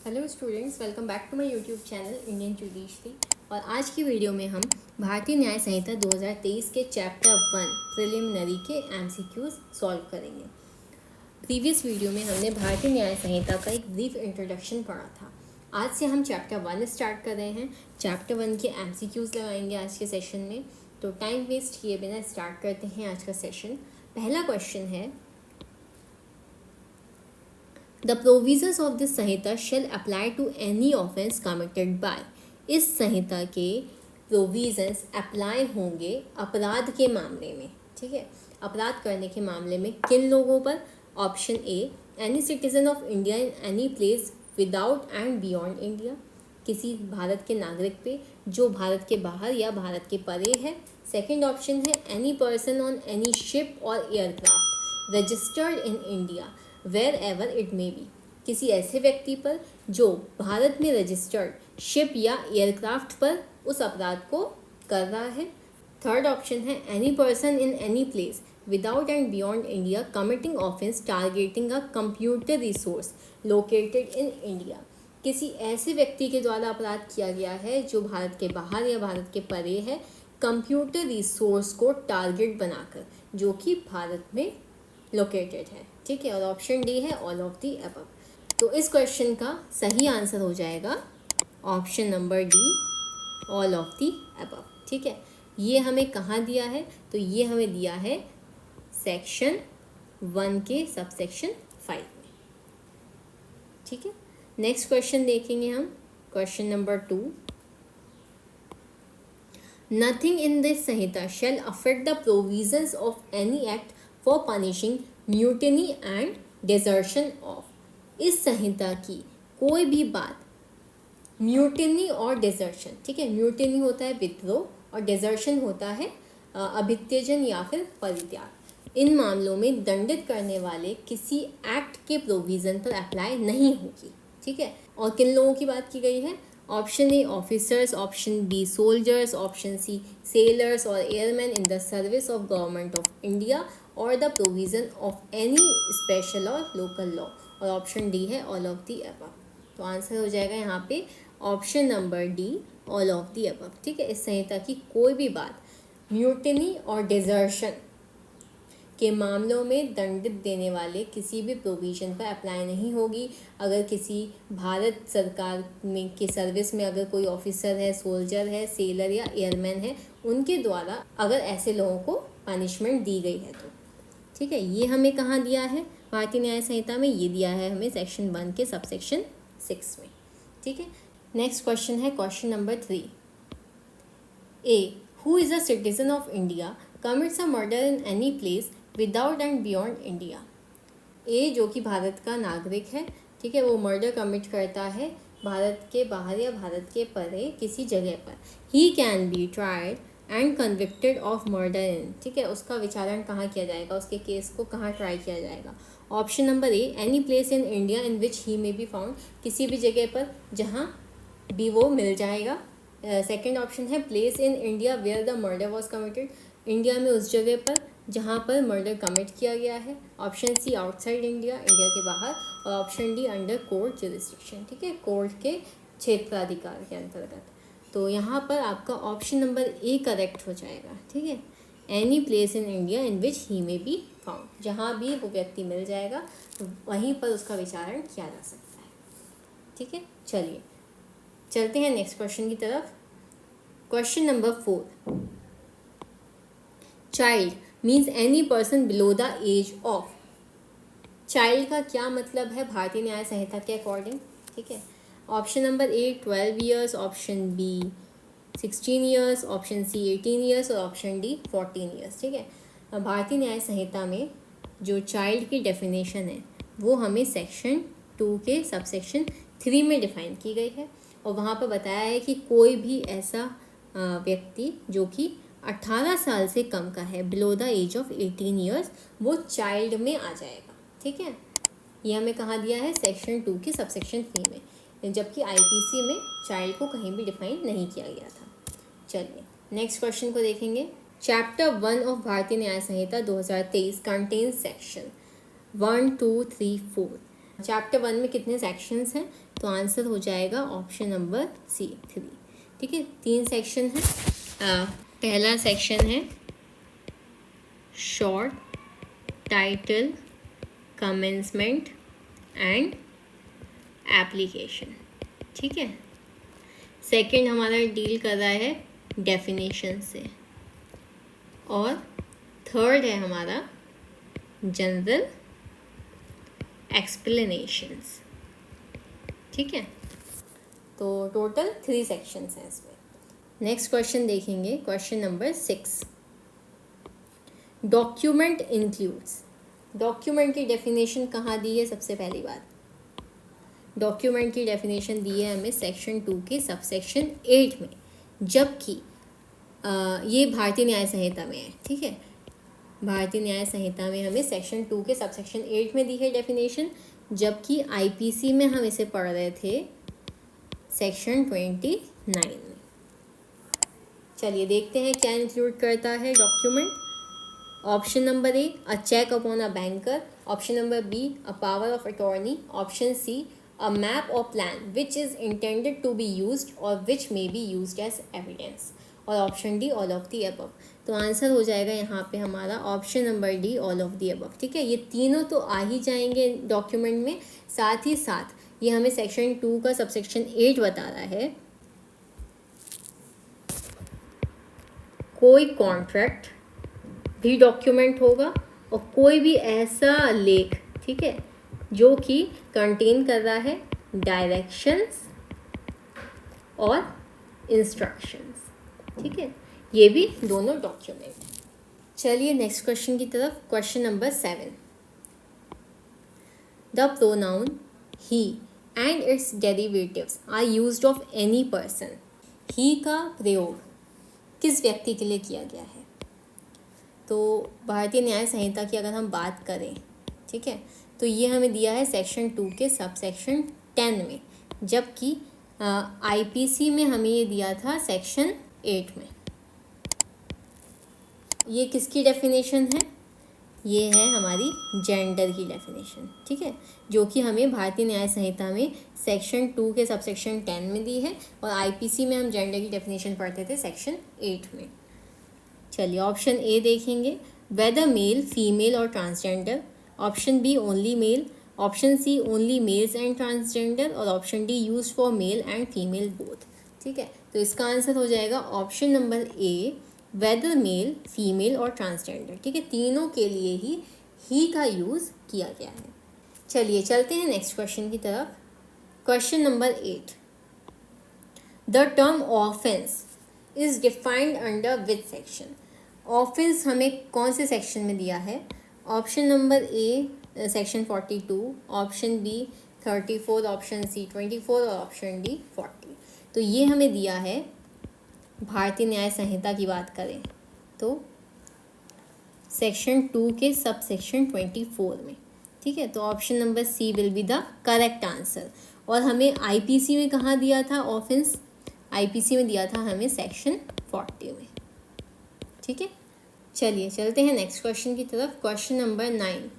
Hello students, welcome back to my YouTube channel Indian judiciary. और आज की video में हम भारतीय न्याय संहिता 2023 के चैप्टर 1 प्रिलिमिनरी के एमसीक्यूज सॉल्व करेंगे। प्रीवियस वीडियो में हमने भारतीय न्याय संहिता का एक ब्रीफ इंट्रोडक्शन पढ़ा था। आज से हम चैप्टर 1 स्टार्ट कर रहे हैं। चैप्टर 1 के एमसीक्यूज लगाएंगे आज के सेशन में। तो टाइम वेस्ट किए बिना स्टार्ट करते हैं आज का सेशन। पहला क्वेश्चन है, The provisions of this Samhita shall apply to any offence committed by। इस संहिता के प्रोविजंस अप्लाई होंगे अपराध के मामले में। ठीक है, अपराध करने के मामले में किन लोगों पर? Option A, any citizen of India in any place without and beyond India, किसी भारत के नागरिक पे जो भारत के बाहर या भारत के परे है। सेकेंड ऑप्शन है, any person on any ship और aircraft registered in India wherever it may be, किसी ऐसे व्यक्ति पर जो भारत में रजिस्टर्ड शिप या एयरक्राफ्ट पर उस अपराध को कर रहा है। थर्ड ऑप्शन है, any person in any place without and beyond India committing offence targeting a computer resource located in India, किसी ऐसे व्यक्ति के द्वारा अपराध किया गया है जो भारत के बाहर या भारत के परे है, कंप्यूटर रिसोर्स को टारगेट बनाकर, जो कि भारत में लोकेटेड है। ठीक है, और ऑप्शन डी है ऑल ऑफ दी अबव। तो इस क्वेश्चन का सही आंसर हो जाएगा option number D, all of the above. ठीक है, ये हमें कहाँ दिया है? तो ये हमें दिया है सेक्शन 1 के सबसेक्शन 5 में। ठीक है, नेक्स्ट क्वेश्चन देखेंगे हम, question number 2। Nothing in this Sanhita shall affect the provisions of any act for punishing mutiny and desertion of. इस संहिता की कोई भी बात म्यूटिनी और डिजर्शन, ठीक है, म्यूटिनी होता है विद्रोह और डिजर्शन होता है अभित्यजन या फिर परित्याग, इन मामलों में दंडित करने वाले किसी एक्ट के प्रोविज़न पर अप्लाई नहीं होगी। ठीक है, और किन लोगों की बात की गई है? Option A officers, option B soldiers, option C sailors और airman in the service of government of India और the provision of any special और लोकल लॉ, और ऑप्शन डी है ऑल ऑफ दी अबव। तो आंसर हो जाएगा यहाँ पे option number D, all of the above. ठीक है, इस संहिता की कोई भी बात म्यूटिनी और डिजर्शन के मामलों में दंडित देने वाले किसी भी प्रोविजन पर अप्लाई नहीं होगी। अगर किसी भारत सरकार में की सर्विस में अगर कोई ऑफिसर है, सोल्जर है, सेलर या एयरमैन है, उनके द्वारा अगर ऐसे लोगों को पनिशमेंट दी गई है तो। ठीक है, ये हमें कहाँ दिया है भारतीय न्याय संहिता में? ये दिया है हमें सेक्शन 1 के सबसेक्शन 6 में। ठीक है, नेक्स्ट क्वेश्चन है question number 3। A, who is a citizen of India commits a murder in any place without and beyond India. A जो कि भारत का नागरिक है, ठीक है, वो मर्डर कमिट करता है भारत के बाहर या भारत के परे किसी जगह पर। He can be tried and convicted of murder in, ठीक है, उसका विचारण कहाँ किया जाएगा, उसके केस को कहाँ ट्राई किया जाएगा? Option number A, any place in India in which he may be found, किसी भी जगह पर जहाँ भी वो मिल जाएगा। सेकेंड ऑप्शन है place in India where the murder was committed, India में उस जगह पर जहाँ पर मर्डर कमिट किया गया है। Option C outside India, India के बाहर, और option D under court jurisdiction, ठीक है, कोर्ट के क्षेत्राधिकार के अंतर्गत। तो यहाँ पर आपका ऑप्शन नंबर ए करेक्ट हो जाएगा। ठीक है, any place in India in which he may be found, जहाँ भी वो व्यक्ति मिल जाएगा वहीं पर उसका विचारण किया जा सकता है। ठीक है, चलिए चलते हैं नेक्स्ट क्वेश्चन की तरफ। Question number 4। Child means any person below the age of. Child का क्या मतलब है भारतीय न्याय संहिता के अकॉर्डिंग? ठीक है, option number A 12 years, option B 16 years, option C 18 years और ऑप्शन डी 14 ईयर्स। ठीक है, भारतीय न्याय संहिता में जो चाइल्ड की डेफिनेशन है वो हमें सेक्शन 2 के सबसेक्शन 3 में डिफाइन की गई है, और वहाँ पर बताया है कि कोई भी ऐसा व्यक्ति जो कि 18 साल से कम का है, below the age of 18 years, वो चाइल्ड में आ जाएगा। ठीक है, ये हमें कहाँ दिया है? सेक्शन 2 के सबसेक्शन 3 में, जबकि आईपीसी में चाइल्ड को कहीं भी डिफाइन नहीं किया गया था। चलिए नेक्स्ट क्वेश्चन को देखेंगे। Chapter 1 of Bharatiya Nyaya Samhita 2023 contains section 1, 2, 3, 4। Chapter 1 में कितने सेक्शंस हैं? तो आंसर हो जाएगा ऑप्शन नंबर सी 3। ठीक है, 3 सेक्शन है। पहला सेक्शन है short title, commencement and application. ठीक है, सेकंड हमारा डील कर रहा है डेफिनेशन से, और थर्ड है हमारा जनरल एक्सप्लेनेशंस। ठीक है, तो टोटल 3 सेक्शंस हैं इसमें। नेक्स्ट क्वेश्चन देखेंगे, question number 6। Document includes. Document की डेफिनेशन कहाँ दी है? सबसे पहली बात, डॉक्यूमेंट की डेफिनेशन दी है हमें सेक्शन 2 के सबसेक्शन 8 में, जबकि ये भारतीय न्याय संहिता में है। ठीक है, भारतीय न्याय संहिता में हमें सेक्शन 2 के सबसेक्शन 8 में दी है डेफिनेशन, जबकि आईपीसी में हम इसे पढ़ रहे थे सेक्शन 29 में। चलिए देखते हैं क्या इंक्लूड करता है document. Option number A, a check upon a banker. Option number B, a power of attorney. Option C, a map or plan which is intended to be used or which may be used as evidence, और option D all of the above. तो answer हो जाएगा यहाँ पे हमारा option number D all of the above. ठीक है, ये तीनों तो आ ही जाएंगे डॉक्यूमेंट में, साथ ही साथ ये हमें सेक्शन 2 का सबसेक्शन 8 बता रहा है कोई कॉन्ट्रैक्ट भी डॉक्यूमेंट होगा और कोई भी ऐसा लेख, ठीक है, जो कि कंटेन कर रहा है डायरेक्शंस और इंस्ट्रक्शंस। ठीक है, ये भी दोनों डॉक्यूमेंट। चलिए नेक्स्ट क्वेश्चन की तरफ, question number 7। The pronoun he and its derivatives are used of any person. He का प्रयोग किस व्यक्ति के लिए किया गया है? तो भारतीय न्याय संहिता की अगर हम बात करें, ठीक है, तो ये हमें दिया है सेक्शन 2 के सबसेक्शन 10 में, जबकि आईपीसी में हमें ये दिया था सेक्शन 8 में। ये किसकी डेफिनेशन है? ये है हमारी जेंडर की डेफिनेशन। ठीक है, जो कि हमें भारतीय न्याय संहिता में सेक्शन 2 के सबसेक्शन 10 में दी है, और आईपीसी में हम जेंडर की डेफिनेशन पढ़ते थे सेक्शन 8 में। चलिए ऑप्शन ए देखेंगे, वेदर मेल, फीमेल और transgender. Option B only male. Option C only males and transgender, और option D use for male and female both. ठीक है, तो इसका आंसर हो जाएगा option number A, whether male, female और ट्रांसजेंडर। ठीक है, तीनों के लिए ही का यूज़ किया गया है। चलिए चलते हैं नेक्स्ट क्वेश्चन की तरफ। Question number 8, the term offence is defined under which section. Offence हमें कौन से सेक्शन में दिया है? Option number A section 42, option B 34, option C 24 और ऑप्शन डी 40। तो ये हमें दिया है भारतीय न्याय संहिता की बात करें तो सेक्शन 2 के सब सेक्शन 24 में। ठीक है, तो option number C will be the correct answer. और हमें आईपीसी में कहाँ दिया था ऑफेंस? आईपीसी में दिया था हमें सेक्शन 40 में। ठीक है, चलिए चलते हैं नेक्स्ट क्वेश्चन की तरफ। Question number 9,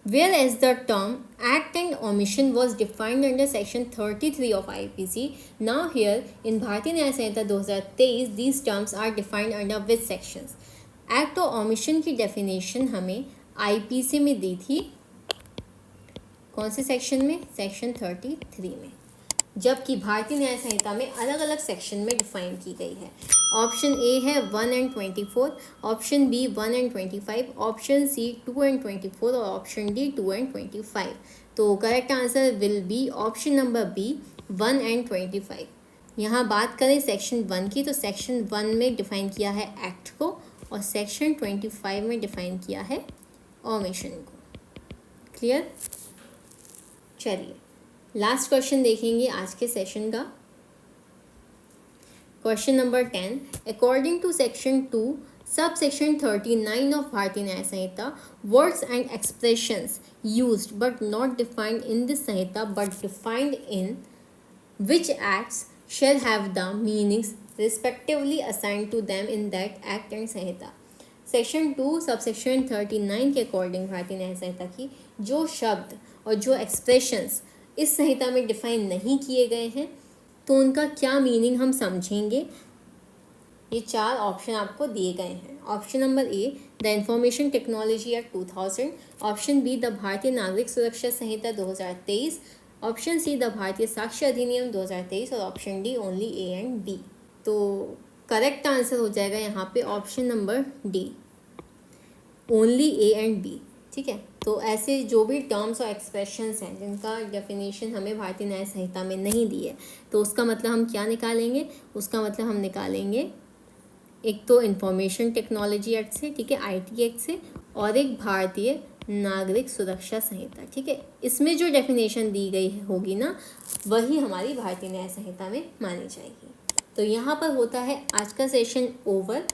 whereas the term act and omission was defined under section 33 of IPC, now here in Bharatiya Nyaya Sanhita 2023 these terms are defined under which sections? Act और omission की definition हमें IPC में दी थी, कौन से section में? Section 33 में, जबकि भारतीय न्याय संहिता में अलग अलग सेक्शन में डिफाइन की गई है। ऑप्शन ए है 1 and 24, option B 1 and 25, option C 2 and 24 और ऑप्शन डी 2 and 25। तो correct answer will be option number B 1 and 25। यहाँ बात करें सेक्शन 1 की, तो सेक्शन 1 में डिफाइन किया है एक्ट को, और सेक्शन 25 में डिफाइन किया है ओमिशन को। क्लियर? चलिए लास्ट क्वेश्चन देखेंगे आज के सेशन का। Question number 10, according to section 2 sub section 39 of Bharatiya Nyaya Sanhita, words and expressions used but not defined in this Sanhita but defined in which acts shall have the meanings respectively assigned to them in that act and Samhita. Section 2 subsection 39 के according भारतीय न्याय संहिता की जो शब्द और जो expressions इस संहिता में define नहीं किए गए हैं तो उनका क्या मीनिंग हम समझेंगे। ये 4 ऑप्शन आपको दिए गए हैं। Option number A, the information technology act 2000, option B, the Bharatiya Nagarik सुरक्षा संहिता 2023, ऑप्शन सी, द भारतीय साक्ष्य अधिनियम 2023 और option D only A and B. तो करेक्ट आंसर हो जाएगा यहाँ पे option number D, only A and B. ठीक है, तो ऐसे जो भी टर्म्स और एक्सप्रेशंस हैं जिनका डेफिनेशन हमें भारतीय न्याय संहिता में नहीं दी है तो उसका मतलब हम क्या निकालेंगे, उसका मतलब हम निकालेंगे एक तो इंफॉर्मेशन टेक्नोलॉजी एक्ट से, ठीक है, आईटी एक्ट से, और एक भारतीय नागरिक सुरक्षा संहिता। ठीक है, इसमें जो डेफिनेशन दी गई होगी ना वही हमारी भारतीय न्याय संहिता में मानी जाएगी। तो यहाँ पर होता है आज का सेशन ओवर।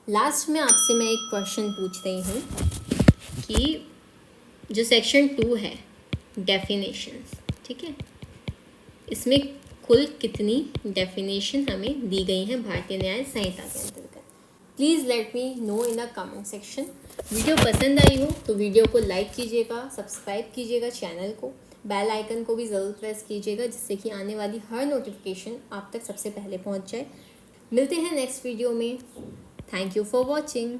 लास्ट में आपसे मैं एक क्वेश्चन पूछ रही हूँ कि जो सेक्शन 2 है डेफिनेशंस, ठीक है, इसमें कुल कितनी डेफिनेशन हमें दी गई हैं भारतीय न्याय संहिता के अंतर्गत। Please let me know in a comment section. Video पसंद आई हो तो वीडियो को लाइक कीजिएगा, सब्सक्राइब कीजिएगा चैनल को, बेल आइकन को भी ज़रूर प्रेस कीजिएगा जिससे कि आने वाली हर नोटिफिकेशन आप तक सबसे पहले पहुंच जाए। मिलते हैं नेक्स्ट वीडियो में। Thank you for watching.